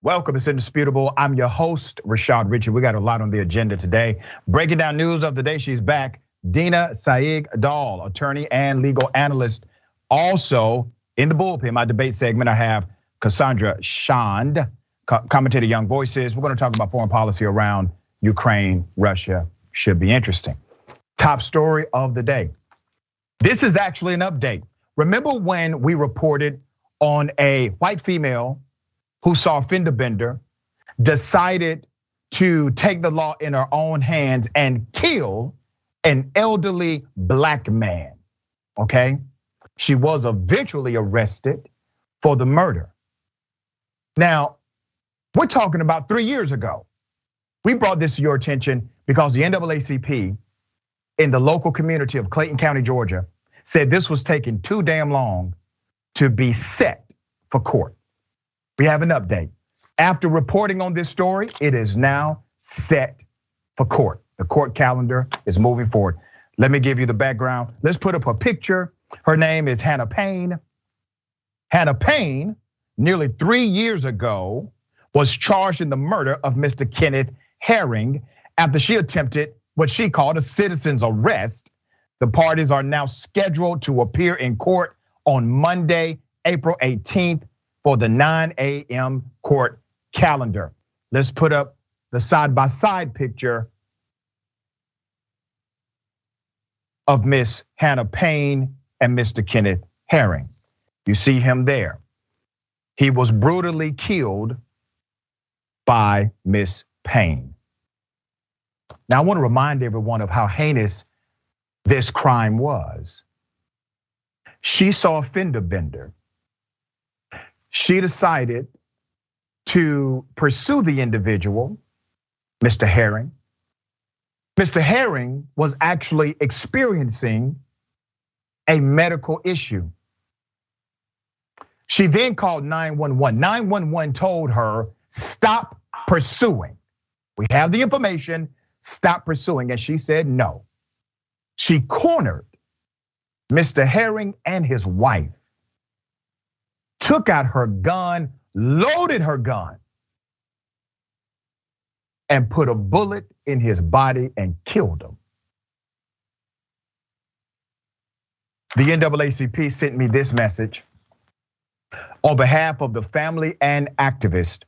Welcome, it's Indisputable. I'm your host, Richey. We got a lot on the agenda today. Breaking down news of the day, she's back. Dina, Sayegh, attorney and legal analyst. Also in the bullpen, my debate segment, I have Cassandra Shand, commentator Young Voices. We're gonna talk about foreign policy around Ukraine, Russia. Should be interesting. Top story of the day. This is actually an update. Remember when we reported on a white female who saw a fender bender, decided to take the law in her own hands and kill an elderly black man, okay? She was eventually arrested for the murder. Now, we're talking about 3 years ago. We brought this to your attention because the NAACP in the local community of Clayton County, Georgia, said this was taking too damn long to be set for court. We have an update. After reporting on this story, it is now set for court. The court calendar is moving forward. Let me give you the background. Let's put up a picture. Her name is Hannah Payne. Hannah Payne, nearly 3 years ago, was charged in the murder of Mr. Kenneth Herring after she attempted what she called a citizen's arrest. The parties are now scheduled to appear in court on Monday, April 18th for the 9 a.m. court calendar. Let's put up the side-by-side picture of Miss Hannah Payne and Mr. Kenneth Herring. You see him there. He was brutally killed by Miss Payne. Now I want to remind everyone of how heinous this crime was. She saw a fender bender. She decided to pursue the individual, Mr. Herring. Mr. Herring was actually experiencing a medical issue. She then called 911. 911 told her, stop pursuing. We have the information, stop pursuing. And she said no. She cornered Mr. Herring and his wife, took out her gun, loaded her gun, and put a bullet in his body and killed him. The NAACP sent me this message. On behalf of the family and activists,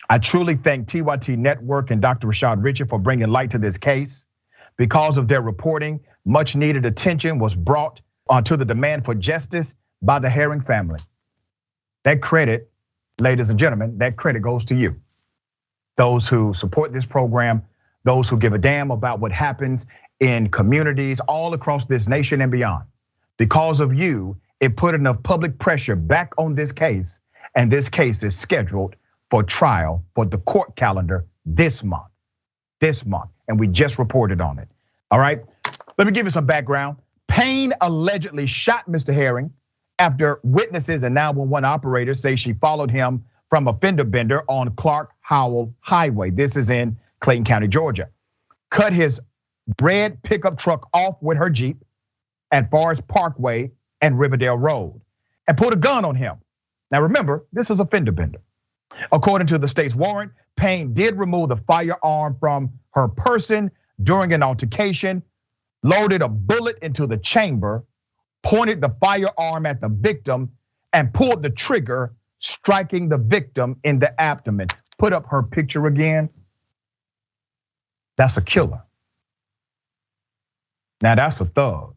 I truly thank TYT Network and Dr. Richey for bringing light to this case. Because of their reporting, much needed attention was brought to the demand for justice by the Herring family. That credit, ladies and gentlemen, that credit goes to you. Those who support this program, those who give a damn about what happens in communities all across this nation and beyond. Because of you, it put enough public pressure back on this case, and this case is scheduled for trial for the court calendar this month, and we just reported on it, all right? Let me give you some background. Payne allegedly shot Mr. Herring after witnesses and 911 operators say she followed him from a fender bender on Clark Howell Highway. This is in Clayton County, Georgia. Cut his red pickup truck off with her Jeep at Forest Parkway and Riverdale Road and put a gun on him. Now remember, this is a fender bender. According to the state's warrant, Payne did remove the firearm from her person during an altercation, loaded a bullet into the chamber, pointed the firearm at the victim, and pulled the trigger, striking the victim in the abdomen. Put up her picture again. That's a killer. Now that's a thug.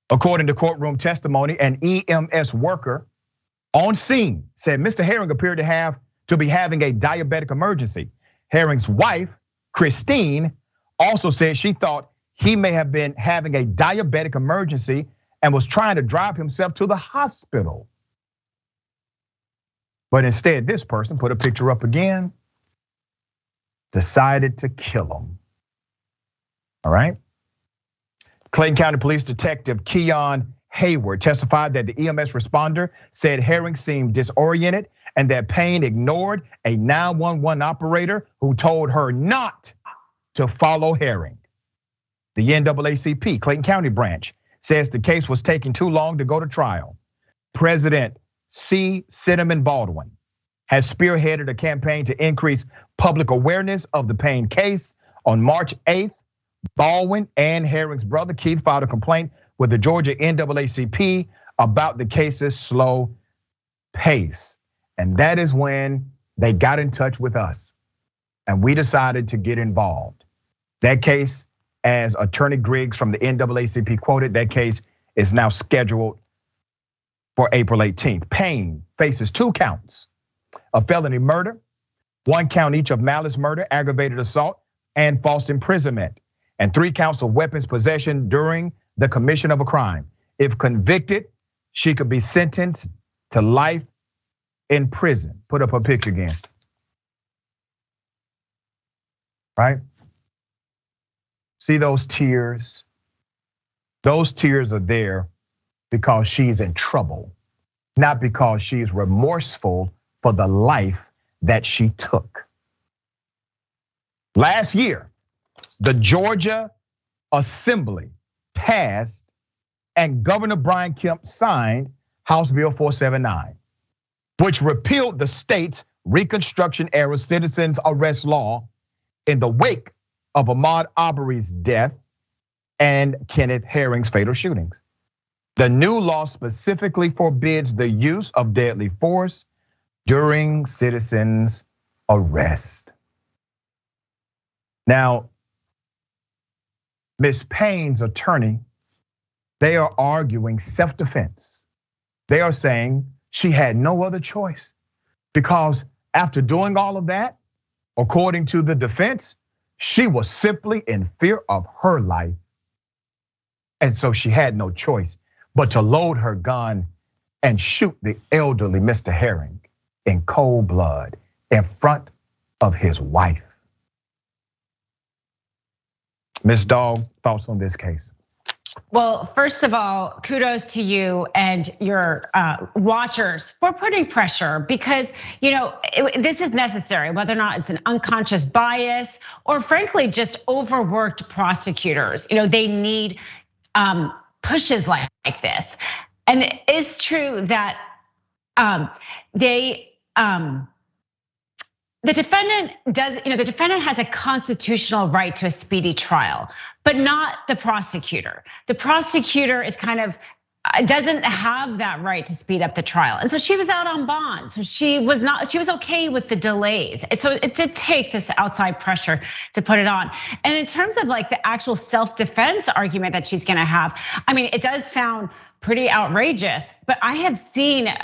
According to courtroom testimony, an EMS worker on scene said Mr. Herring appeared to be having a diabetic emergency. Herring's wife, Christine, also said she thought he may have been having a diabetic emergency and was trying to drive himself to the hospital. But instead, this person, put a picture up again, decided to kill him. All right? Clayton County Police Detective Keon Hayward testified that the EMS responder said Herring seemed disoriented and that Payne ignored a 911 operator who told her not to follow Herring. The NAACP Clayton County branch says the case was taking too long to go to trial. President C. Cinnamon Baldwin has spearheaded a campaign to increase public awareness of the Payne case. On March 8th, Baldwin and Herring's brother Keith filed a complaint with the Georgia NAACP about the case's slow pace. And that is when they got in touch with us and we decided to get involved. That case, as Attorney Griggs from the NAACP quoted, that case is now scheduled for April 18th. Payne faces 2 counts of felony murder, 1 count each of malice murder, aggravated assault, and false imprisonment, and 3 counts of weapons possession during the commission of a crime. If convicted, she could be sentenced to life in prison. Put up her picture again. Right? See those tears? Those tears are there because she's in trouble, not because she's remorseful for the life that she took. Last year, the Georgia Assembly passed and Governor Brian Kemp signed House Bill 479, which repealed the state's Reconstruction era citizens arrest law in the wake of Ahmaud Arbery's death and Kenneth Herring's fatal shootings. The new law specifically forbids the use of deadly force during citizens' arrest. Now, Ms. Payne's attorney, they are arguing self-defense. They are saying she had no other choice because after doing all of that, according to the defense, she was simply in fear of her life. And so she had no choice but to load her gun and shoot the elderly Mr. Herring in cold blood in front of his wife. Ms. Dahl, thoughts on this case? Well, first of all, kudos to you and your watchers for putting pressure because this is necessary, whether or not it's an unconscious bias or frankly just overworked prosecutors. They need pushes like this. And it's true that the defendant the defendant has a constitutional right to a speedy trial, but not the prosecutor. The prosecutor is doesn't have that right to speed up the trial. And so she was out on bond. So she was okay with the delays. So it did take this outside pressure to put it on. And in terms of the actual self-defense argument that she's gonna have, it does sound pretty outrageous, but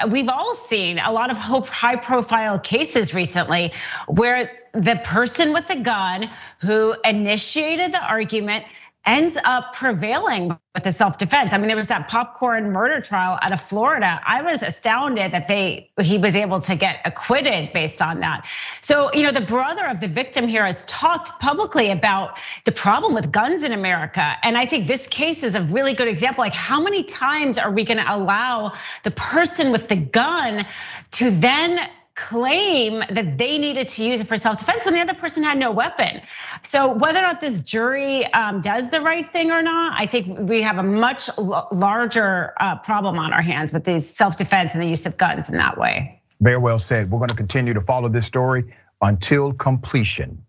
we've all seen a lot of high profile cases recently where the person with the gun who initiated the argument ends up prevailing with the self-defense. There was that popcorn murder trial out of Florida. I was astounded that he was able to get acquitted based on that. So, the brother of the victim here has talked publicly about the problem with guns in America. And I think this case is a really good example. How many times are we gonna allow the person with the gun to then claim that they needed to use it for self-defense when the other person had no weapon? So whether or not this jury does the right thing or not, I think we have a much larger problem on our hands with these self-defense and the use of guns in that way. Very well said. We're gonna continue to follow this story until completion.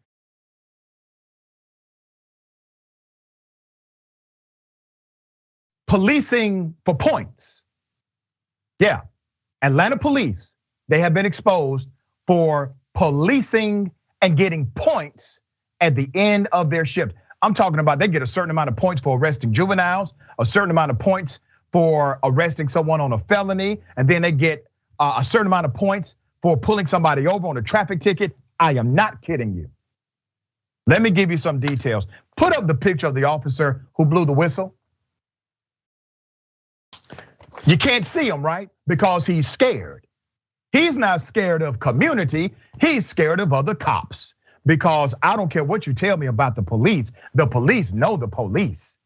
Policing for points. Yeah, Atlanta police, they have been exposed for policing and getting points at the end of their shift. I'm talking about they get a certain amount of points for arresting juveniles, a certain amount of points for arresting someone on a felony, and then they get a certain amount of points for pulling somebody over on a traffic ticket. I am not kidding you. Let me give you some details. Put up the picture of the officer who blew the whistle. You can't see him, right? Because he's scared. He's not scared of community, he's scared of other cops. Because I don't care what you tell me about the police know the police.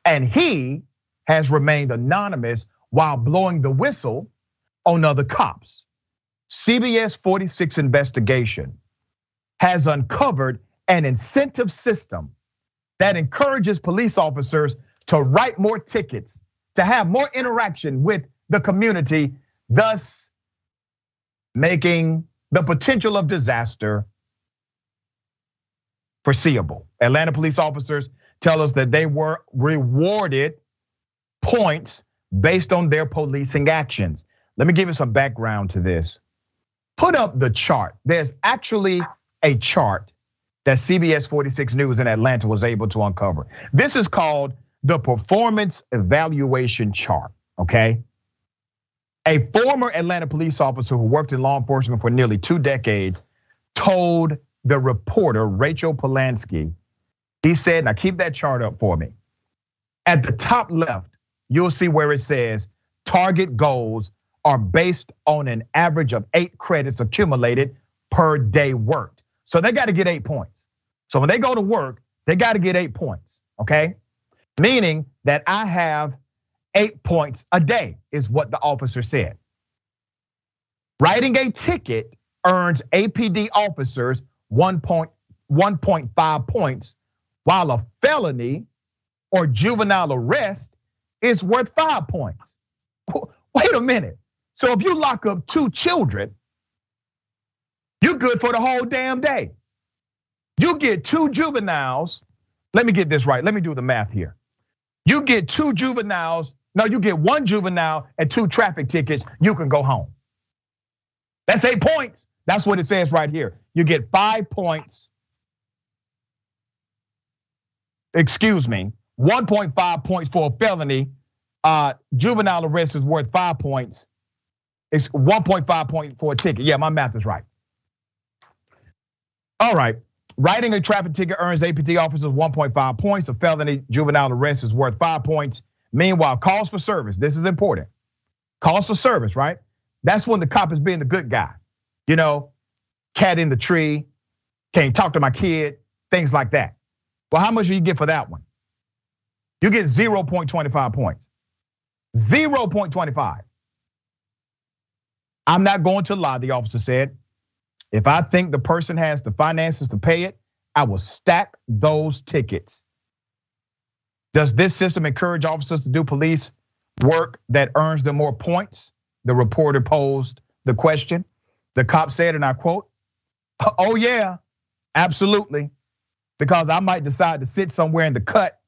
And he has remained anonymous while blowing the whistle on other cops. CBS 46 investigation has uncovered an incentive system that encourages police officers to write more tickets, to have more interaction with the community, thus making the potential of disaster foreseeable. Atlanta police officers tell us that they were rewarded points based on their policing actions. Let me give you some background to this. Put up the chart. There's actually a chart that CBS 46 News in Atlanta was able to uncover. This is called the performance evaluation chart, okay? A former Atlanta police officer who worked in law enforcement for nearly 2 decades told the reporter, Rachel Polanski, he said, now keep that chart up for me. At the top left, you'll see where it says target goals are based on an average of 8 credits accumulated per day worked. So they got to get 8 points. So when they go to work, they got to get 8 points, okay? Meaning that I have 8 points a day is what the officer said. Writing a ticket earns APD officers 1.5 points, while a felony or juvenile arrest is worth 5 points. Wait a minute. So if you lock up 2 children, you're good for the whole damn day. You get 2 juveniles. Let me get this right. Let me do the math here. You get 2 juveniles. No, you get 1 juvenile and 2 traffic tickets. You can go home. That's 8 points. That's what it says right here. You get 5 points. Excuse me, 1.5 points for a felony. Juvenile arrest is worth 5 points. It's 1.5 point for a ticket. Yeah, my math is right. All right, writing a traffic ticket earns APT officers 1.5 points. A felony juvenile arrest is worth 5 points. Meanwhile, calls for service, this is important. Calls for service, right? That's when the cop is being the good guy. You know, cat in the tree, can't talk to my kid, things like that. Well, how much do you get for that one? You get 0.25 points. 0.25. I'm not going to lie, the officer said. If I think the person has the finances to pay it, I will stack those tickets. Does this system encourage officers to do police work that earns them more points? The reporter posed the question. The cop said, and I quote, "Oh yeah, absolutely. Because I might decide to sit somewhere in the cut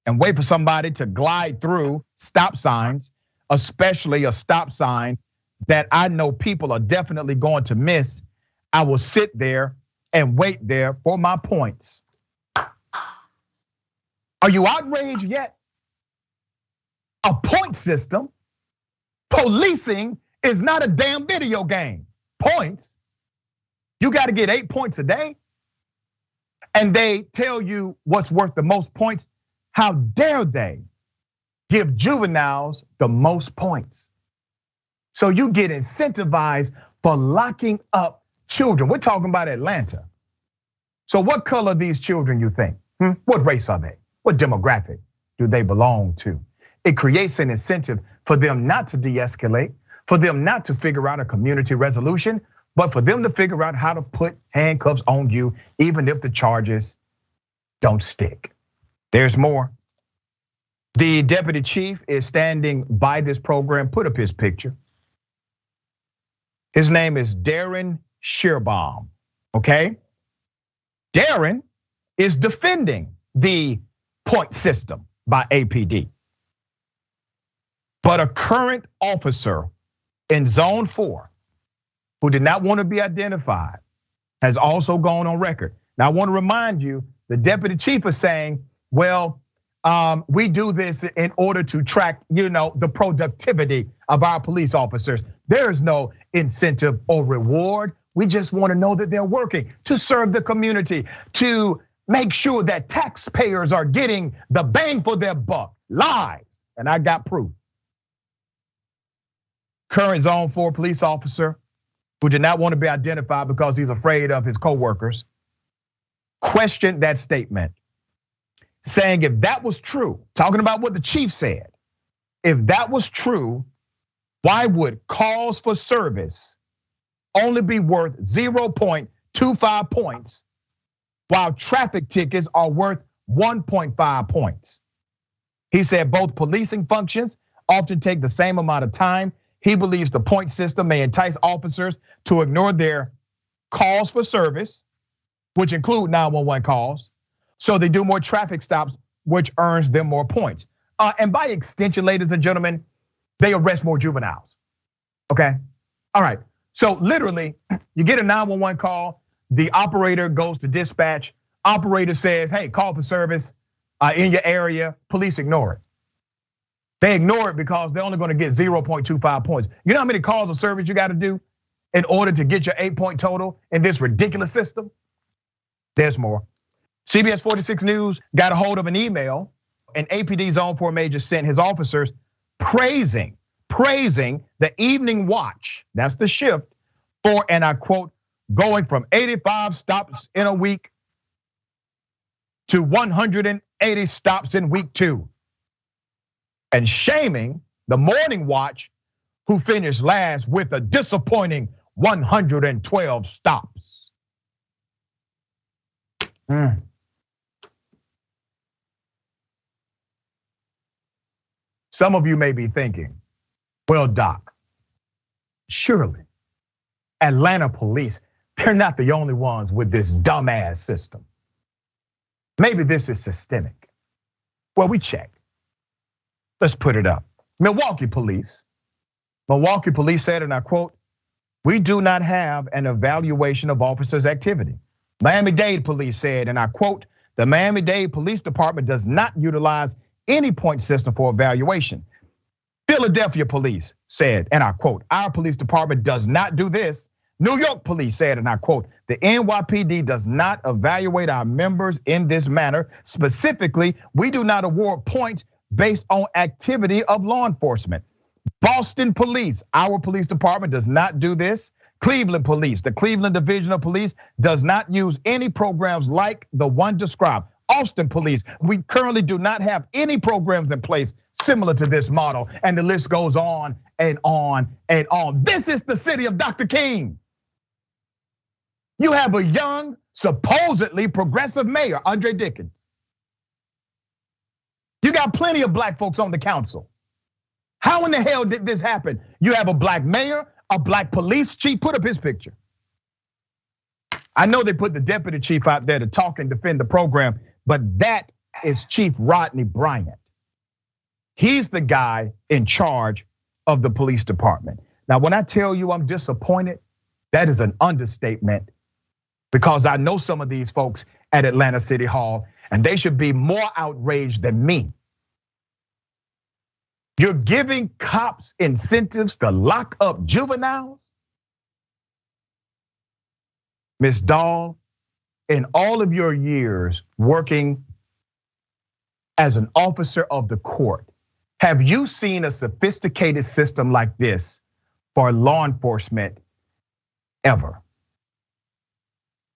and wait for somebody to glide through stop signs, especially a stop sign that I know people are definitely going to miss. I will sit there and wait there for my points." Are you outraged yet? A point system. Policing is not a damn video game. Points. You got to get 8 points a day. And they tell you what's worth the most points. How dare they give juveniles the most points? So you get incentivized for locking up children. We're talking about Atlanta. So what color are these children, you think? What race are they? What demographic do they belong to? It creates an incentive for them not to de-escalate, for them not to figure out a community resolution, but for them to figure out how to put handcuffs on you, even if the charges don't stick. There's more. The deputy chief is standing by this program. Put up his picture. His name is Darren Shearbaum, okay? Darren is defending the point system by APD. But a current officer in zone 4 who did not want to be identified has also gone on record. Now I want to remind you, the deputy chief is saying, well, we do this in order to track, the productivity of our police officers. There is no incentive or reward. We just want to know that they're working to serve the community, to make sure that taxpayers are getting the bang for their buck. Lies, and I got proof. Current zone 4 police officer who did not want to be identified because he's afraid of his coworkers questioned that statement, saying if that was true, talking about what the chief said, if that was true, why would calls for service only be worth 0.25 points while traffic tickets are worth 1.5 points? He said both policing functions often take the same amount of time. he believes the point system may entice officers to ignore their calls for service, which include 911 calls, so they do more traffic stops, which earns them more points. And by extension, ladies and gentlemen, they arrest more juveniles, okay? All right, so literally, you get a 911 call, the operator goes to dispatch, operator says, hey, call for service in your area, police ignore it. They ignore it because they're only gonna get 0.25 points. You know how many calls of service you gotta do in order to get your 8-point total in this ridiculous system? There's more. CBS 46 News got a hold of an email an APD Zone 4 major sent his officers praising the evening watch, that's the shift, for, and I quote, going from 85 stops in a week to 180 stops in week 2. And shaming the morning watch, who finished last with a disappointing 112 stops. Some of you may be thinking, well, Doc, surely Atlanta police, they're not the only ones with this dumbass system. Maybe this is systemic. Well, we checked. Let's put it up. Milwaukee police said, and I quote, we do not have an evaluation of officers' activity. Miami-Dade police said, and I quote, the Miami-Dade Police Department does not utilize any point system for evaluation. Philadelphia police said, and I quote, our police department does not do this. New York police said, and I quote, the NYPD does not evaluate our members in this manner. Specifically, we do not award points based on activity of law enforcement. Boston police, our police department does not do this. Cleveland police, the Cleveland Division of Police does not use any programs like the one described. Austin police, we currently do not have any programs in place similar to this model. And the list goes on and on and on. This is the city of Dr. King. You have a young, supposedly progressive mayor, Andre Dickens. You got plenty of black folks on the council. How in the hell did this happen? You have a black mayor, a black police chief, put up his picture. I know they put the deputy chief out there to talk and defend the program, but that is Chief Rodney Bryant. He's the guy in charge of the police department. Now, when I tell you I'm disappointed, that is an understatement, because I know some of these folks at Atlanta City Hall, and they should be more outraged than me. You're giving cops incentives to lock up juveniles? Ms. Dahl, in all of your years working as an officer of the court, have you seen a sophisticated system like this for law enforcement ever?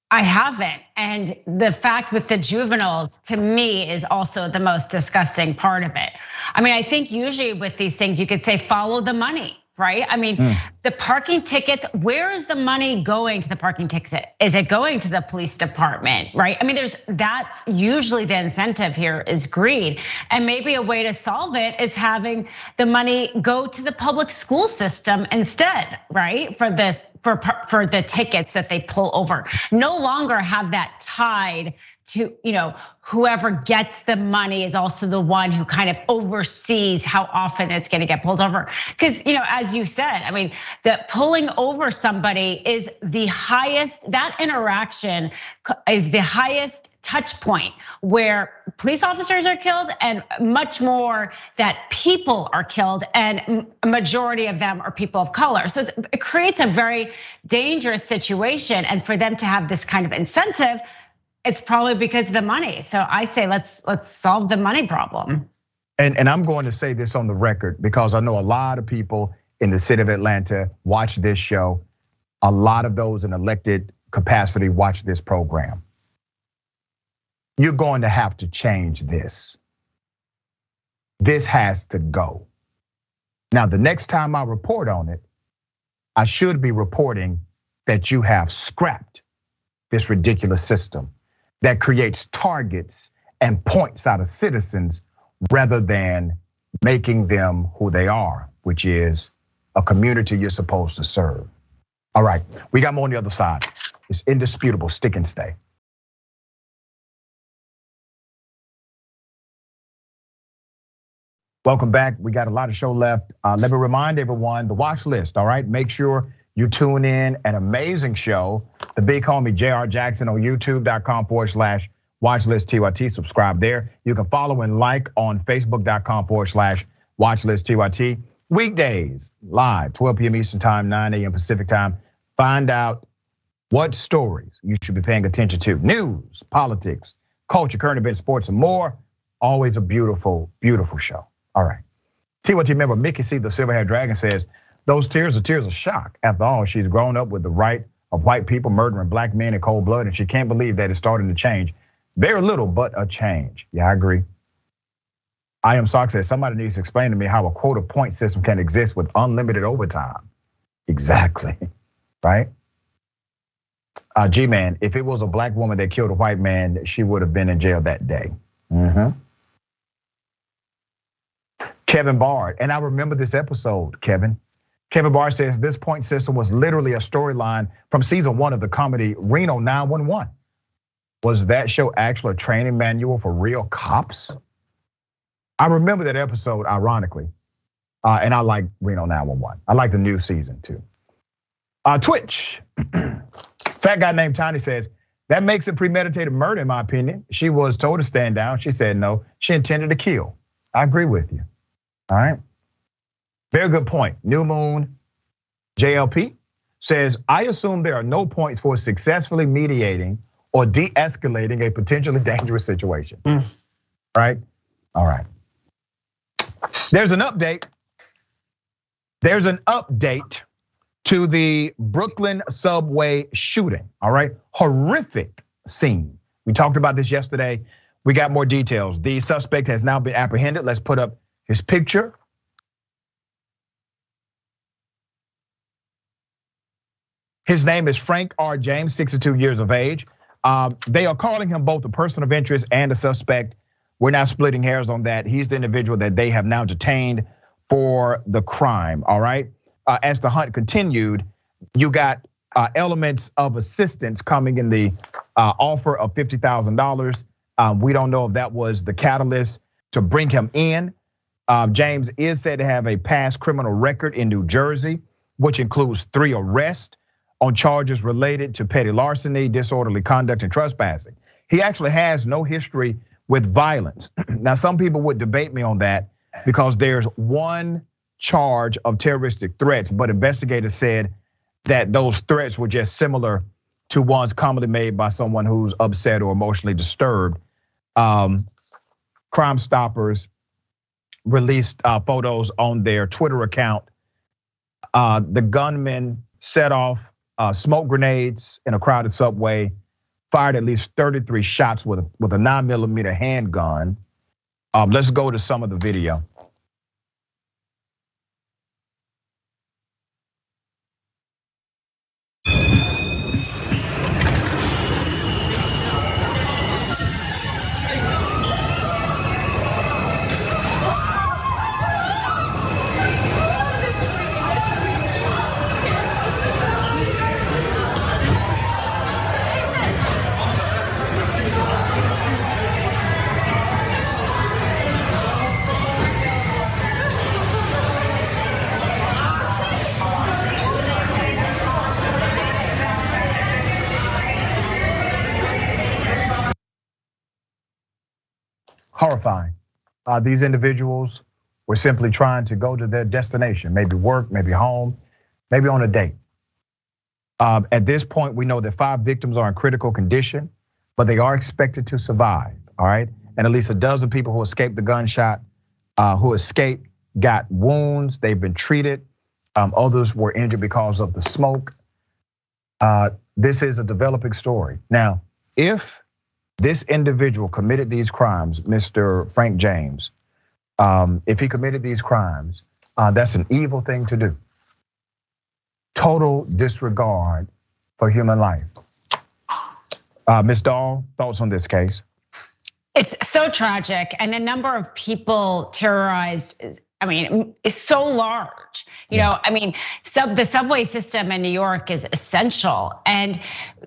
I haven't. And the fact with the juveniles, to me, is also the most disgusting part of it. I mean, I think usually with these things, you could say follow the money, right? I mean, the parking tickets, where is the money going to the parking ticket? Is it going to the police department, right? I mean, that's usually the incentive here is greed. And maybe a way to solve it is having the money go to the public school system instead, right? For the tickets that they pull over. No longer have that tied to, whoever gets the money is also the one who kind of oversees how often it's gonna get pulled over. Because, as you said, I mean, the pulling over somebody is the highest, that interaction is the highest touch point where police officers are killed, and much more that people are killed, and a majority of them are people of color. So it creates a very dangerous situation, and for them to have this kind of incentive, it's probably because of the money. So I say let's solve the money problem. And I'm going to say this on the record, because I know a lot of people in the city of Atlanta watch this show. A lot of those in elected capacity watch this program. You're going to have to change this. This has to go. Now, the next time I report on it, I should be reporting that you have scrapped this ridiculous system that creates targets and points out of citizens rather than making them who they are, which is a community you're supposed to serve. All right, we got more on the other side. It's indisputable, stick and stay. Welcome back. We got a lot of show left. Let me remind everyone, the watch list, all right? Make sure you tune in. An amazing show. The big homie JR Jackson on youtube.com/watchlist Subscribe there. You can follow and like on facebook.com/watchlist Weekdays, live, 12 p.m. Eastern time, 9 a.m. Pacific time. Find out what stories you should be paying attention to. News, politics, culture, current events, sports, and more. Always a beautiful, beautiful show. All right. TYT member Mickey C, the Silver-Haired Dragon, says, those tears are tears of shock. After all, she's grown up with the right of white people murdering black men in cold blood, and she can't believe that it's starting to change. Very little, but a change. Yeah, I agree. I Am Sock says, somebody needs to explain to me how a quota point system can exist with unlimited overtime. Exactly, right? G-Man, if it was a black woman that killed a white man, she would have been in jail that day. Kevin Bard, and I remember this episode, Kevin. Kevin Bard says this point system was literally a storyline from season 1 of the comedy Reno 911. Was that show actually a training manual for real cops? I remember that episode, ironically, and I like Reno 911. I like the new season too. Twitch, fat guy named Tiny says, that makes it premeditated murder in my opinion. She was told to stand down. She said no, she intended to kill. I agree with you. All right. Very good point. New Moon JLP says, I assume there are no points for successfully mediating or de-escalating a potentially dangerous situation. Right? All right. There's an update. There's an update to the Brooklyn subway shooting. All right. Horrific scene. We talked about this yesterday. We got more details. The suspect has now been apprehended. Let's put up his picture. His name is Frank R. James, 62 years of age. They are calling him both a person of interest and a suspect. We're not splitting hairs on that. He's the individual that they have now detained for the crime, all right? As the hunt continued, you got elements of assistance coming in the offer of $50,000. We don't know if that was the catalyst to bring him in. James is said to have a past criminal record in New Jersey, which includes 3 arrests on charges related to petty larceny, disorderly conduct, and trespassing. He actually has no history with violence. Now, some people would debate me on that because there's one charge of terroristic threats, but investigators said that those threats were just similar to ones commonly made by someone who's upset or emotionally disturbed. Crime Stoppers released photos on their Twitter account. The gunman set off smoke grenades in a crowded subway, fired at least 33 shots with a 9mm handgun. Let's go to some of the video. Horrifying. These individuals were simply trying to go to their destination, maybe work, maybe home, maybe on a date. At this point, we know that 5 victims are in critical condition, but they are expected to survive, all right? And at least a dozen people who escaped the gunshot, who escaped, got wounds, they've been treated. Others were injured because of the smoke. This is a developing story. Now, if this individual committed these crimes, Mr. Frank James, if he committed these crimes, that's an evil thing to do. Total disregard for human life. Ms. Dahl, thoughts on this case? It's so tragic, and the number of people terrorized I mean, is so large. I mean, the subway system in New York is essential. And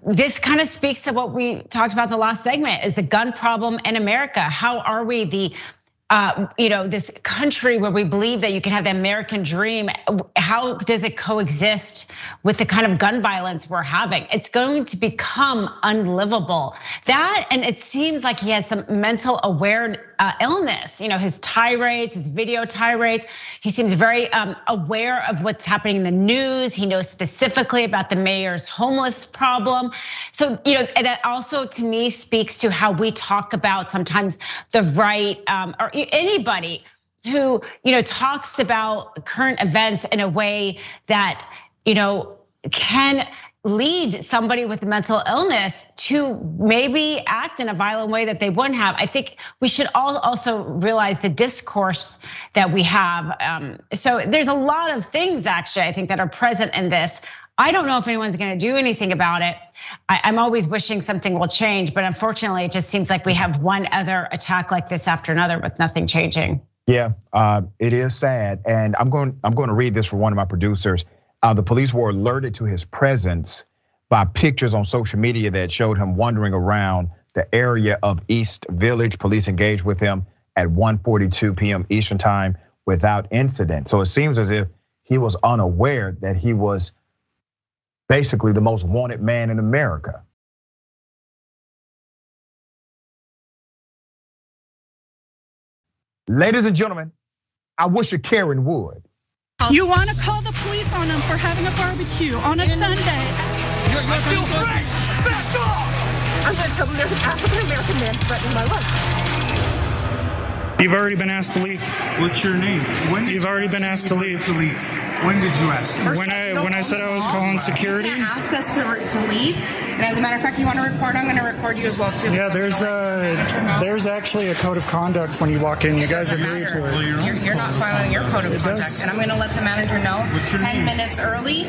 this kind of speaks to what we talked about in the last segment, is the gun problem in America. How are we this country where we believe that you can have the American dream? How does it coexist with the kind of gun violence we're having? It's going to become unlivable. That, and it seems like he has some mental illness. His tirades, his video tirades. He seems very aware of what's happening in the news. He knows specifically about the mayor's homeless problem. So, and that also to me speaks to how we talk about sometimes the right or anybody who talks about current events in a way that can lead somebody with mental illness to maybe act in a violent way that they wouldn't have. I think we should all also realize the discourse that we have. So there's a lot of things actually I think that are present in this. I don't know if anyone's gonna do anything about it. I'm always wishing something will change, but unfortunately it just seems like we have one other attack like this after another with nothing changing. Yeah, it is sad. And I'm going to read this from one of my producers. The police were alerted to his presence by pictures on social media that showed him wandering around the area of East Village. Police engaged with him at 1:42 p.m. Eastern time without incident. So it seems as if he was unaware that he was basically the most wanted man in America. Ladies and gentlemen, I wish a Karen would. You want to call the police on them for having a barbecue on a Sunday? You're still free! Back off! I'm going to tell them there's an African-American man threatening my life. You've already been asked to leave. What's your name? You've already been asked to leave. When did you ask? When I said I was calling security. You can't ask us to leave. And as a matter of fact, you want to record? I'm going to record you as well too. Yeah, there's actually a code of conduct when you walk in. You guys agree to it. You're not following your code of conduct, and I'm going to let the manager know 10 minutes early.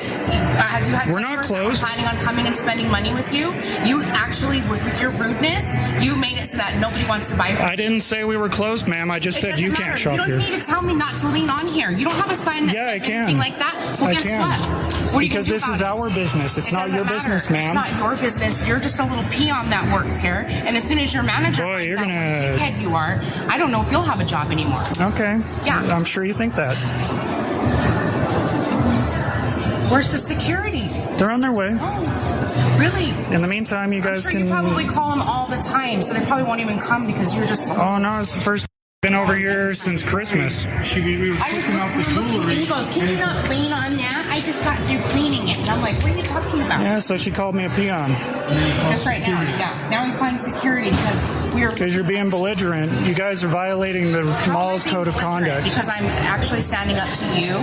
As you had, we're not closed. Planning on coming and spending money with you. You actually, with your rudeness, you made it so that nobody wants to buy. I didn't say we were closed, ma'am. I just said you can't shop here. You don't need to tell me not to lean on here. You don't have a sign that says anything like that. Well, guess what? Because this is our business. It's not your business, ma'am. It's not your business. You're just a little peon that works here. And as soon as your manager finds out what a dickhead you are, I don't know if you'll have a job anymore. Okay. Yeah. I'm sure you think that. Where's the security? They're on their way. Oh, really? In the meantime, you guys can. You probably call them all the time, so they probably won't even come because you're just. Oh no, it's the first. Been over here since Christmas. We were taking out the jewelry. He goes, can you not lean on that? I just got through cleaning it. And I'm like, what are you talking about? Yeah, so she called me a peon. Just right now, yeah. Now he's calling security because you're being belligerent. You guys are violating the mall's code of conduct. Because I'm actually standing up to you.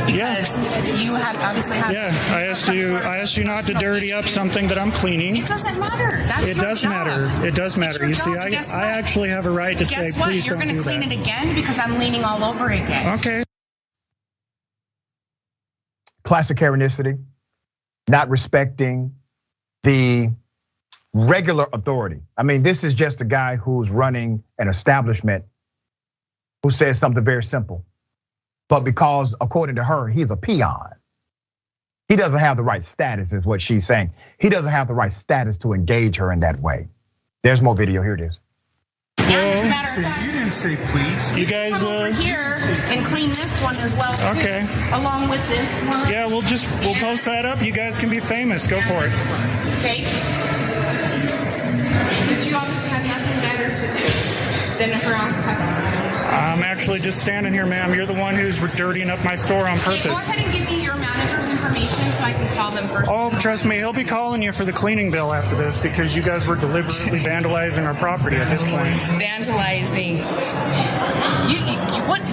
Because you have obviously had. Yeah, I asked you not to dirty up something that I'm cleaning. It doesn't matter. That's it does matter. It does matter. You see, I actually have a right to say, please don't do that. Clean it again because I'm leaning all over again. Okay. Classic Karenicity, not respecting the regular authority. I mean, this is just a guy who's running an establishment who says something very simple. But because, according to her, he's a peon, he doesn't have the right status, is what she's saying. He doesn't have the right status to engage her in that way. There's more video. Here it is. As a matter of fact, you didn't say please. You guys come over here and clean this one as well. Okay. Too, along with this one. Yeah, we'll post that up. You guys can be famous. Go for it. Okay. Did you obviously have nothing better to do than harass customers? I'm actually just standing here, ma'am. You're the one who's dirtying up my store on purpose. Okay, go ahead and give me your manager's information so I can call them first. Oh, trust me, he'll be calling you for the cleaning bill after this because you guys were deliberately vandalizing our property at this point. Vandalizing.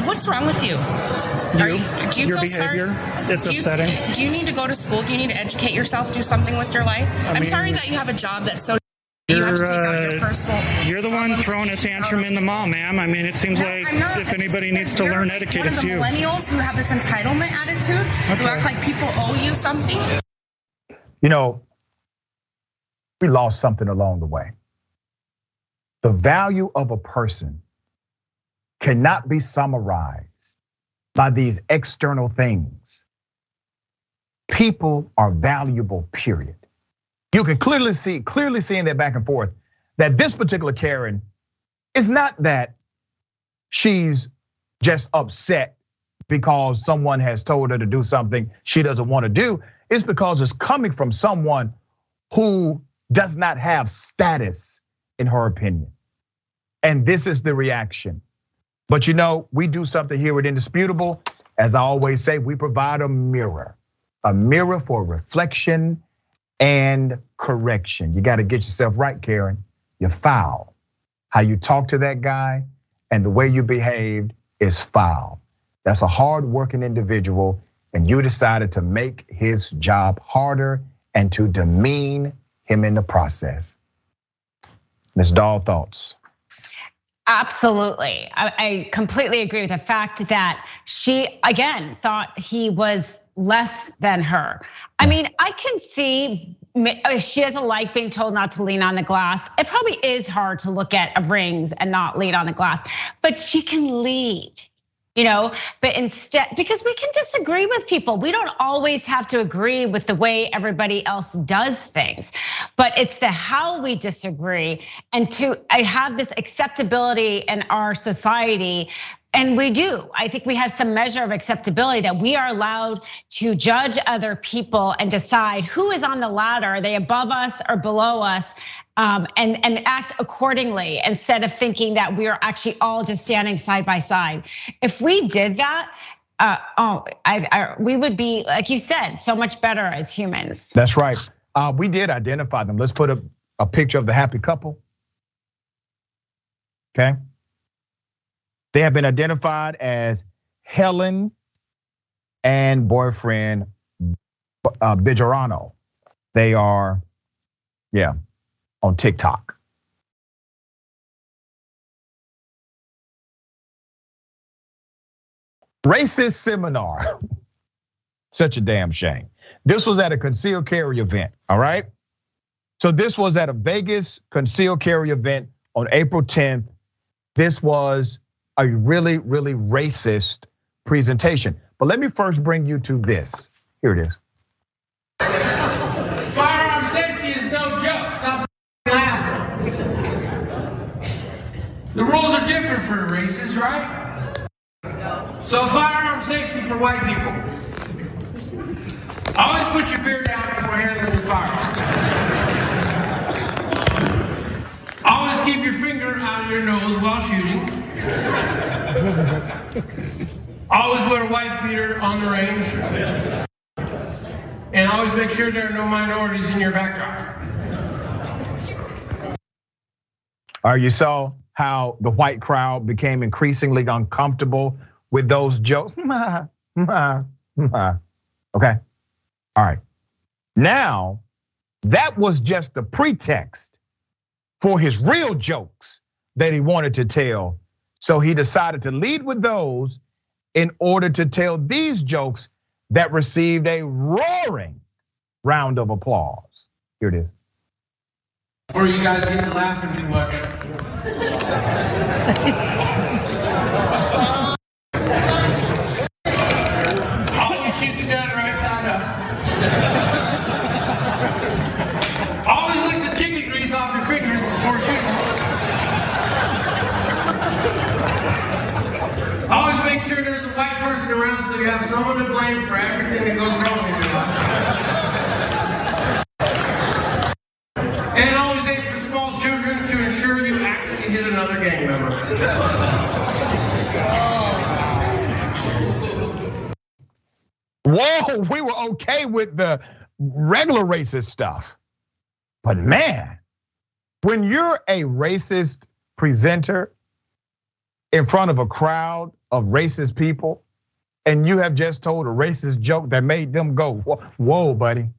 What's wrong with you? Your behavior, it's upsetting. Do you need to go to school? Do you need to educate yourself? Do something with your life? I'm sorry that you have a job that's so. You're the one throwing a tantrum in the mall, ma'am. I mean, it seems like if anybody needs to learn etiquette, it's you. Millennials who have this entitlement attitude, who act like people owe you something. You know, we lost something along the way. The value of a person cannot be summarized by these external things. People are valuable, period. You can clearly see in their back and forth that this particular Karen is not that she's just upset because someone has told her to do something she doesn't want to do. It's because it's coming from someone who does not have status in her opinion. And this is the reaction. But we do something here with Indisputable. As I always say, we provide a mirror for reflection and correction. You got to get yourself right, Karen. You're foul. How you talk to that guy and the way you behaved is foul. That's a hard-working individual, and you decided to make his job harder and to demean him in the process. Ms. Dahl, thoughts? Absolutely, I completely agree with the fact that she, again, thought he was less than her. I mean, I can see she doesn't like being told not to lean on the glass. It probably is hard to look at rings and not lean on the glass, but she can lead. But instead, because we can disagree with people, we don't always have to agree with the way everybody else does things, but it's the how we disagree and I have this acceptability in our society. And we do. I think we have some measure of acceptability that we are allowed to judge other people and decide who is on the ladder. Are they above us or below us? And act accordingly instead of thinking that we are actually all just standing side by side. If we did that, we would be, like you said, so much better as humans. That's right. We did identify them. Let's put a picture of the happy couple. Okay. They have been identified as Helen and boyfriend Bijorano. They are, on TikTok. Racist seminar. Such a damn shame. This was at a concealed carry event, all right? So this was at a Vegas concealed carry event on April 10th. This was a really, really racist presentation. But let me first bring you to this. Here it is. Firearm safety is no joke. Stop laughing. The rules are different for races, right? So firearm safety for white people. Always put your beer down before handling the firearm. Always keep your finger out of your nose while shooting. Always wear a wife beater on the range. And always make sure there are no minorities in your backdrop. You saw how the white crowd became increasingly uncomfortable with those jokes. Okay, all right. Now, that was just a pretext for his real jokes that he wanted to tell. So he decided to lead with those in order to tell these jokes that received a roaring round of applause. Here it is. Before you guys get to laughing too much. Always shoot the gun right side up. Always lick the chicken grease off your fingers before shooting. Always make sure there's a white person around so you have someone to blame for everything that goes wrong in your life. And always aim for small children to ensure you actually hit another gang member. Whoa, we were okay with the regular racist stuff. But man, when you're a racist presenter in front of a crowd of racist people, and you have just told a racist joke that made them go, whoa, buddy.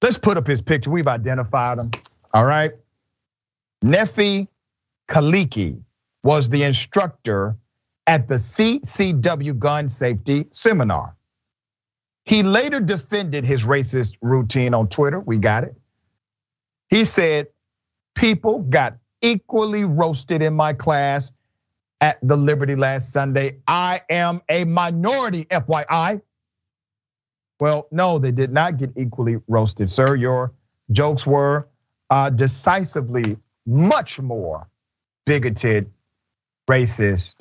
Let's put up his picture. We've identified him, all right? Nefi Kaliki was the instructor at the CCW gun safety seminar. He later defended his racist routine on Twitter. We got it. He said, people got equally roasted in my class at the Liberty last Sunday. I am a minority, FYI. Well, no, they did not get equally roasted, sir. Your jokes were decisively much more bigoted, racist,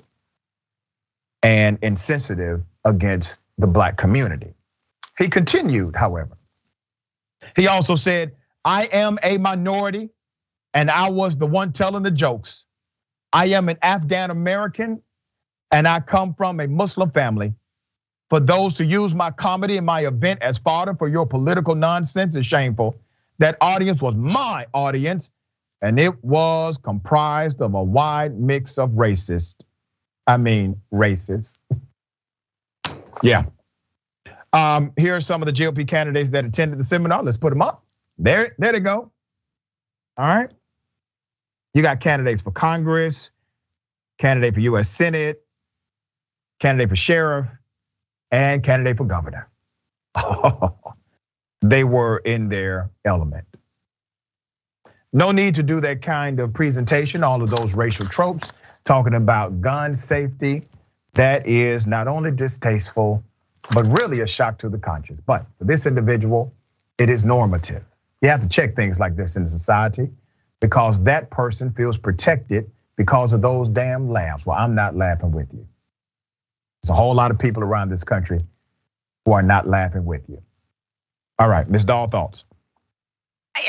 and insensitive against the black community. He continued, however. He also said, I am a minority and I was the one telling the jokes. I am an Afghan American and I come from a Muslim family. For those to use my comedy and my event as fodder for your political nonsense is shameful. That audience was my audience and it was comprised of a wide mix of racists. Yeah. Here are some of the GOP candidates that attended the seminar. Let's put them up. There they go. All right. You got candidates for Congress, candidate for US Senate, candidate for sheriff, and candidate for governor. They were in their element. No need to do that kind of presentation, all of those racial tropes, talking about gun safety. That is not only distasteful, but really a shock to the conscience. But for this individual, it is normative. You have to check things like this in society because that person feels protected because of those damn laughs. Well, I'm not laughing with you. There's a whole lot of people around this country who are not laughing with you. All right, Ms. Dahl, thoughts?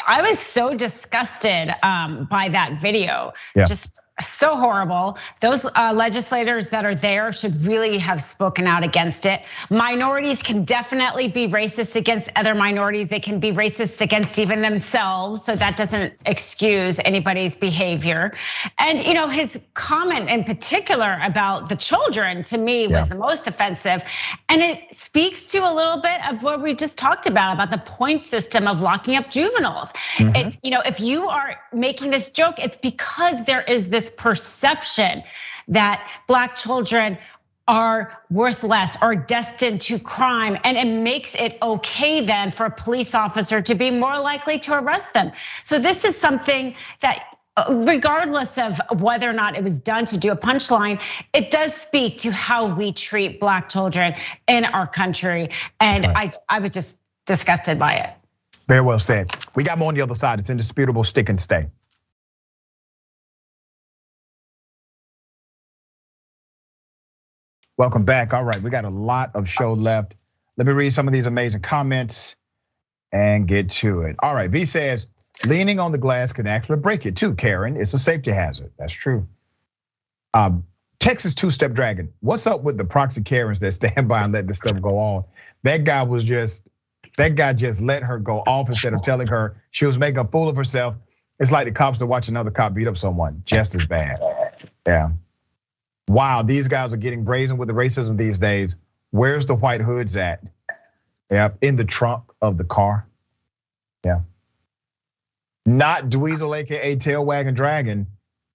I was so disgusted by that video. Yeah. Just so horrible. Those legislators that are there should really have spoken out against it. Minorities can definitely be racist against other minorities. They can be racist against even themselves. So that doesn't excuse anybody's behavior. And his comment in particular about the children to me was the most offensive. And it speaks to a little bit of what we just talked about the point system of locking up juveniles. It's, if you are making this joke, it's because there is this perception that black children are worthless or destined to crime. And it makes it okay then for a police officer to be more likely to arrest them. So this is something that regardless of whether or not it was done to do a punchline, it does speak to how we treat black children in our country. And I was just disgusted by it. Very well said. We got more on the other side. It's indisputable, stick and stay. Welcome back. All right, we got a lot of show left. Let me read some of these amazing comments and get to it. All right, V says, leaning on the glass can actually break it too, Karen. It's a safety hazard. That's true. Texas two-step dragon. What's up with the proxy Karens that stand by and let this stuff go on? That guy just let her go off instead of telling her she was making a fool of herself. It's like the cops to watch another cop beat up someone, just as bad. Yeah. Wow, these guys are getting brazen with the racism these days. Where's the white hoods at? Yeah, in the trunk of the car. Yeah. Not Dweezil, AKA Tail Wagging Dragon.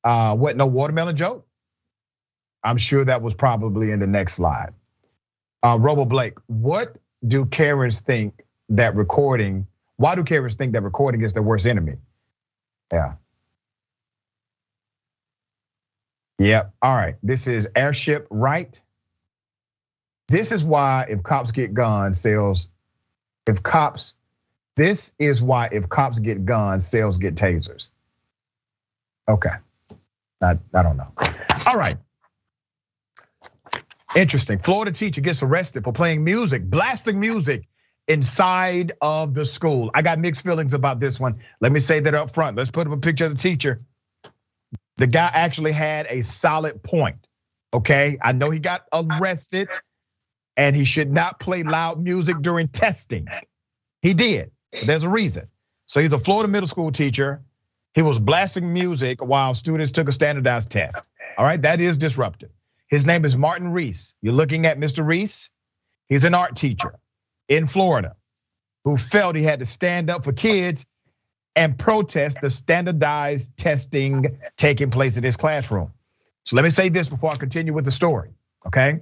What, no watermelon joke? I'm sure that was probably in the next slide. Robo Blake, what do Karens think that recording, why do Karens think that recording is their worst enemy? Yeah. Yep, all right, this is Airship Right. This is why if cops get guns, sales get guns, sales get tasers. Okay, I don't know. All right. Interesting, Florida teacher gets arrested for playing music, blasting music inside of the school. I got mixed feelings about this one. Let me say that up front. Let's put up a picture of the teacher. The guy actually had a solid point, okay? I know he got arrested and he should not play loud music during testing. He did, there's a reason. So he's a Florida middle school teacher. He was blasting music while students took a standardized test. All right, that is disruptive. His name is Martin Reese. You're looking at Mr. Reese. He's an art teacher in Florida who felt he had to stand up for kids and protest the standardized testing taking place in his classroom. So let me say this before I continue with the story, okay?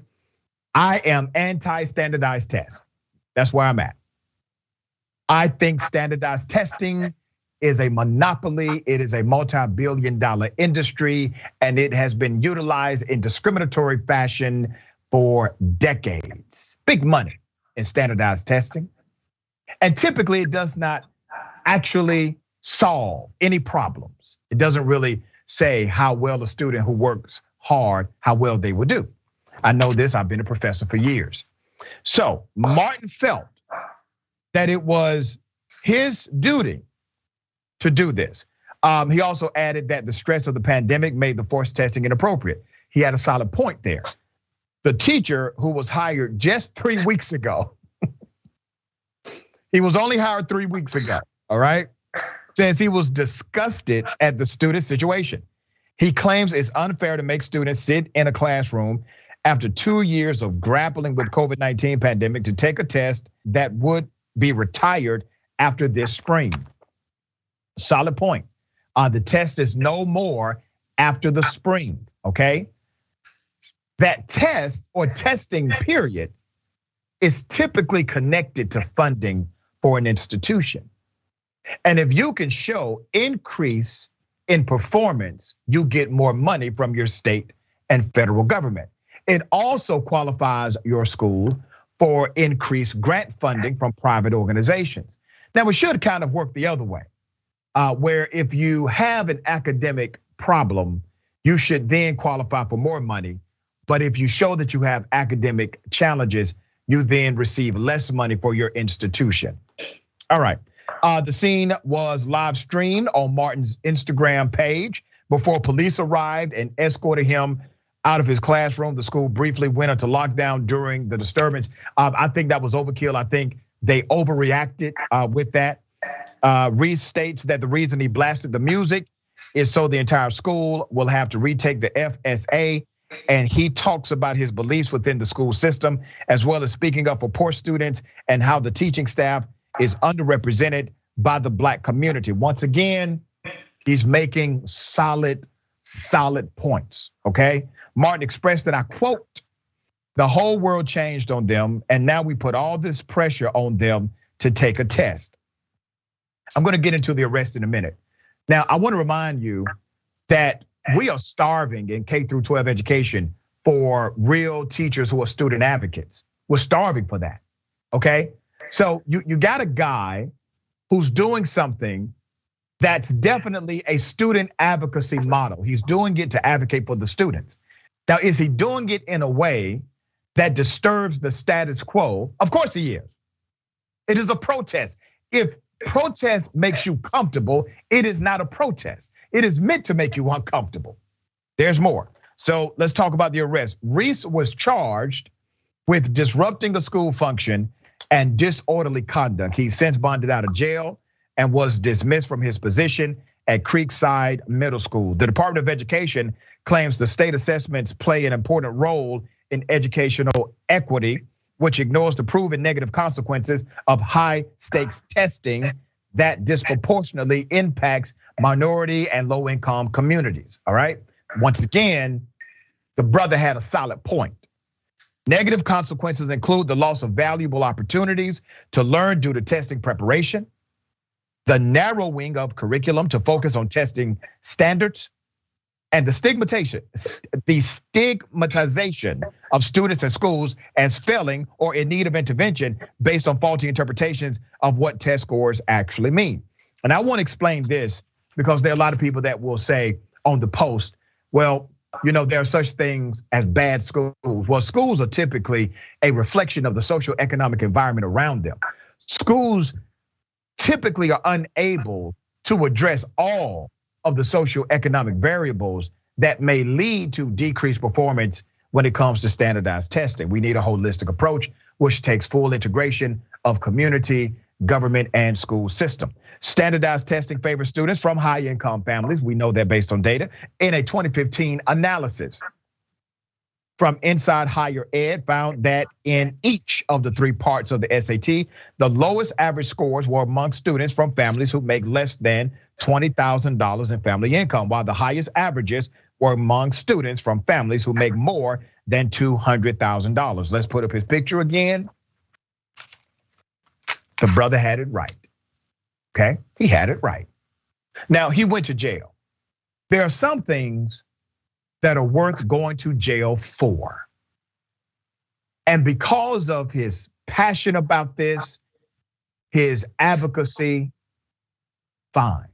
I am anti-standardized tests. That's where I'm at. I think standardized testing is a monopoly. It is a multi-billion-dollar industry, and it has been utilized in discriminatory fashion for decades. Big money in standardized testing. And typically it does not actually solve any problems. It doesn't really say how well a student who works hard, how well they will do. I know this, I've been a professor for years. So Martin felt that it was his duty to do this. He also added that the stress of the pandemic made the forced testing inappropriate. He had a solid point there. The teacher who was hired just 3 weeks ago, he was only hired 3 weeks ago, all right? Says he was disgusted at the student situation. He claims it's unfair to make students sit in a classroom after 2 years of grappling with COVID-19 pandemic to take a test that would be retired after this spring. Solid point. The test is no more after the spring, okay? That test or testing period is typically connected to funding for an institution. And if you can show increase in performance, you get more money from your state and federal government. It also qualifies your school for increased grant funding from private organizations. Now, it should kind of work the other way, where if you have an academic problem, you should then qualify for more money. But if you show that you have academic challenges, you then receive less money for your institution. All right, the scene was live streamed on Martin's Instagram page before police arrived and escorted him out of his classroom. The school briefly went into lockdown during the disturbance. I think that was overkill. I think they overreacted with that. Reese states that the reason he blasted the music is so the entire school will have to retake the FSA. And he talks about his beliefs within the school system, as well as speaking up for poor students and how the teaching staff is underrepresented by the Black community. Once again, he's making solid points, okay? Martin expressed that, I quote, "The whole world changed on them, and now we put all this pressure on them to take a test." I'm gonna get into the arrest in a minute. Now, I wanna remind you that we are starving in K through 12 education for real teachers who are student advocates. We're starving for that, okay? So you got a guy who's doing something that's definitely a student advocacy model. He's doing it to advocate for the students. Now, is he doing it in a way that disturbs the status quo? Of course he is. It is a protest. If protest makes you comfortable, it is not a protest. It is meant to make you uncomfortable. There's more. So let's talk about the arrest. Reese was charged with disrupting a school function and disorderly conduct. He's since bonded out of jail and was dismissed from his position at Creekside Middle School. The Department of Education claims the state assessments play an important role in educational equity, which ignores the proven negative consequences of high stakes testing that disproportionately impacts minority and low income communities, all right? Once again, the brother had a solid point. Negative consequences include the loss of valuable opportunities to learn due to testing preparation, the narrowing of curriculum to focus on testing standards, and the stigmatization of students and schools as failing or in need of intervention based on faulty interpretations of what test scores actually mean. And I want to explain this because there are a lot of people that will say on the post, well, there are such things as bad schools. Well, schools are typically a reflection of the socioeconomic environment around them. Schools typically are unable to address all of the socioeconomic variables that may lead to decreased performance when it comes to standardized testing. We need a holistic approach, which takes full integration of community, government, and school system. Standardized testing favors students from high income families. We know that based on data. In a 2015 analysis from Inside Higher Ed found that in each of the 3 parts of the SAT, the lowest average scores were among students from families who make less than $20,000 in family income, while the highest averages were among students from families who make more than $200,000. Let's put up his picture again. The brother had it right, okay? He had it right. Now, he went to jail. There are some things that are worth going to jail for. And because of his passion about this, his advocacy, fine,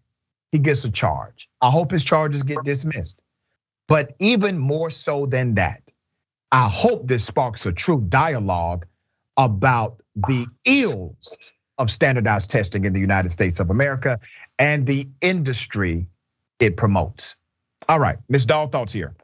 he gets a charge. I hope his charges get dismissed. But even more so than that, I hope this sparks a true dialogue about the ills of standardized testing in the United States of America and the industry it promotes. All right, Ms. Dahl, thoughts here.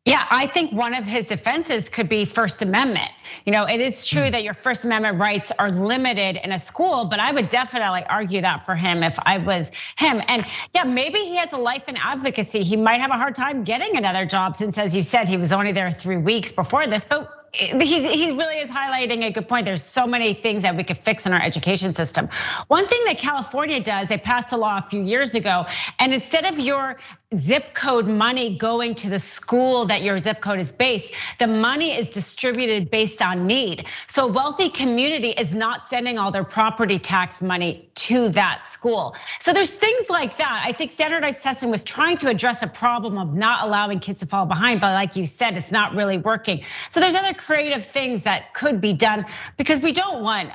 Yeah, I think one of his defenses could be First Amendment. It is true that your First Amendment rights are limited in a school, but I would definitely argue that for him if I was him. And yeah, maybe he has a life in advocacy. He might have a hard time getting another job since, as you said, he was only there 3 weeks before this, but he really is highlighting a good point. There's so many things that we could fix in our education system. One thing that California does, they passed a law a few years ago, and instead of your zip code money going to the school that your zip code is based, the money is distributed based on need. So a wealthy community is not sending all their property tax money to that school. So there's things like that. I think standardized testing was trying to address a problem of not allowing kids to fall behind, but like you said, it's not really working. So there's other creative things that could be done because we don't want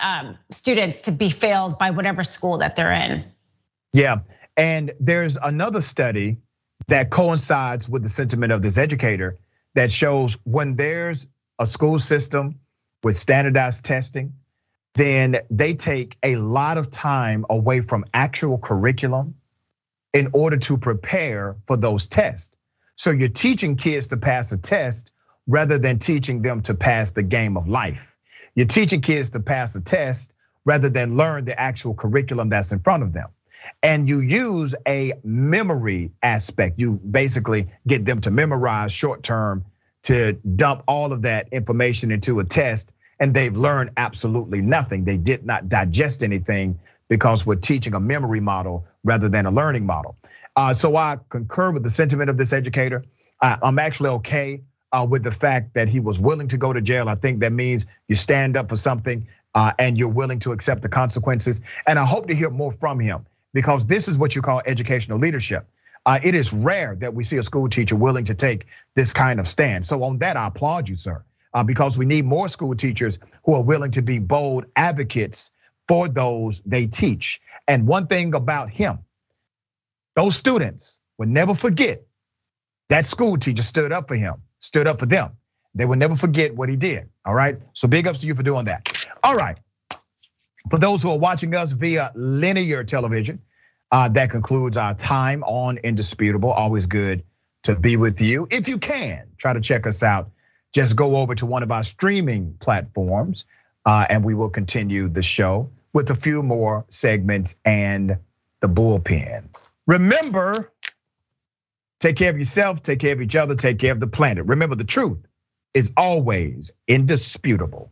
students to be failed by whatever school that they're in. Yeah, and there's another study that coincides with the sentiment of this educator that shows when there's a school system with standardized testing, then they take a lot of time away from actual curriculum in order to prepare for those tests. So you're teaching kids to pass a test rather than teaching them to pass the game of life. You're teaching kids to pass a test rather than learn the actual curriculum that's in front of them. And you use a memory aspect. You basically get them to memorize short term to dump all of that information into a test, and they've learned absolutely nothing. They did not digest anything because we're teaching a memory model rather than a learning model. So I concur with the sentiment of this educator. I'm actually okay with the fact that he was willing to go to jail. I think that means you stand up for something and you're willing to accept the consequences. And I hope to hear more from him, because this is what you call educational leadership. It is rare that we see a school teacher willing to take this kind of stand. So on that, I applaud you, sir, because we need more school teachers who are willing to be bold advocates for those they teach. And one thing about him, those students will never forget that school teacher stood up for him, stood up for them. They will never forget what he did, all right? So big ups to you for doing that. All right. For those who are watching us via linear television, that concludes our time on Indisputable. Always good to be with you. If you can, try to check us out. Just go over to one of our streaming platforms, and we will continue the show with a few more segments and the bullpen. Remember, take care of yourself, take care of each other, take care of the planet. Remember, the truth is always indisputable.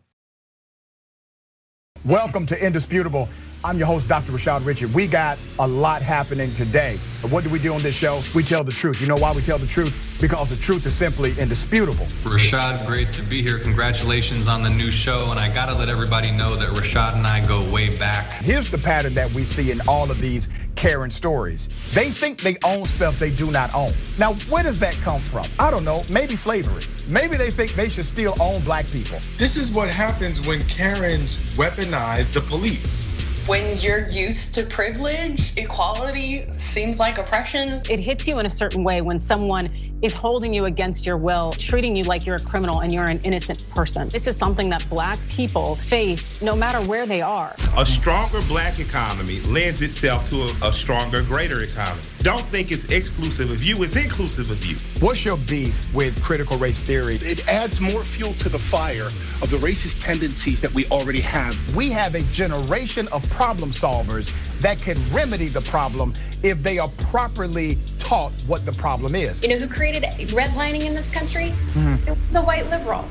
Welcome to Indisputable. I'm your host, Dr. Rashad Richey. We got a lot happening today. But what do we do on this show? We tell the truth. You know why we tell the truth? Because the truth is simply indisputable. Rashad, great to be here. Congratulations on the new show. And I gotta let everybody know that Rashad and I go way back. Here's the pattern that we see in all of these Karen stories. They think they own stuff they do not own. Now, where does that come from? I don't know, maybe slavery. Maybe they think they should still own black people. This is what happens when Karens weaponize the police. When you're used to privilege, equality seems like oppression. It hits you in a certain way when someone is holding you against your will, treating you like you're a criminal and you're an innocent person. This is something that black people face no matter where they are. A stronger black economy lends itself to a stronger, greater economy. Don't think it's exclusive of you, it's inclusive of you. What's your beef with critical race theory? It adds more fuel to the fire of the racist tendencies that we already have. We have a generation of problem solvers that can remedy the problem if they are properly taught what the problem is. You know who created redlining in this country? It was a white liberal.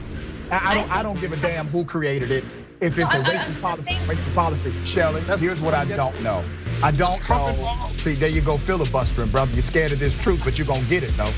I don't give a damn who created it. If it's a racist policy, Shelley, here's what I don't know. I don't know. See, there you go filibustering, brother. You're scared of this truth, but you're gonna get it though.